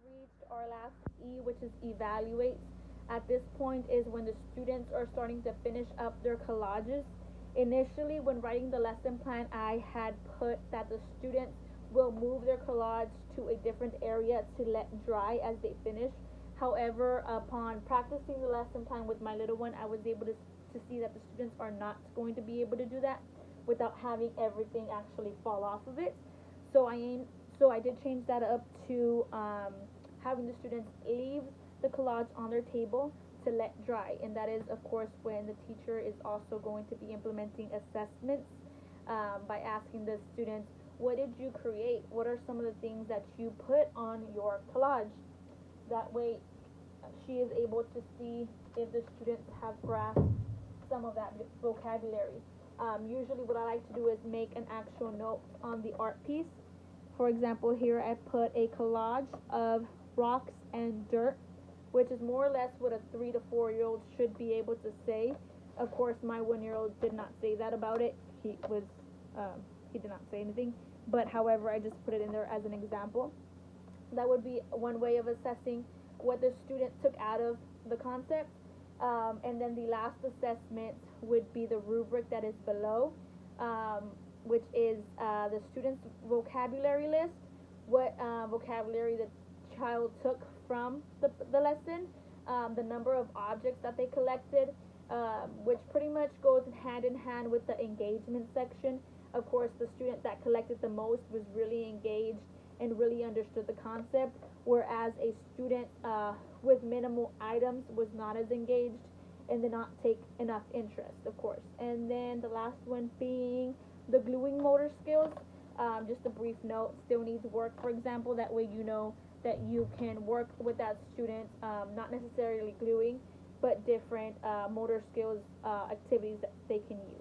reached our last E, which is evaluate. At this point is when the students are starting to finish up their collages. Initially, when writing the lesson plan, I had put that the students will move their collage to a different area to let dry as they finish. However, upon practicing the lesson plan with my little one, I was able to see that the students are not going to be able to do that without having everything actually fall off of it. So I did change that up to having the students leave the collage on their table to let dry, and that is of course when the teacher is also going to be implementing assessments by asking the students, what did you create, what are some of the things that you put on your collage. That way she is able to see if the students have grasped some of that vocabulary. Usually what I like to do is make an actual note on the art piece. For example, here I put a collage of rocks and dirt, which is more or less what a 3 to 4 year old should be able to say. Of course, my 1 year old did not say that about it. He did not say anything, but however, I just put it in there as an example. That would be one way of assessing what the student took out of the concept. And then the last assessment would be the rubric that is below, which is the student's vocabulary list, what vocabulary the child took from the lesson, the number of objects that they collected, which pretty much goes hand in hand with the engagement section. Of course, the student that collected the most was really engaged and really understood the concept, whereas a student with minimal items was not as engaged and did not take enough interest, of course. And then the last one being the gluing motor skills. Just a brief note, still needs work, for example, that way you know that you can work with that student, not necessarily gluing, but different motor skills activities that they can use.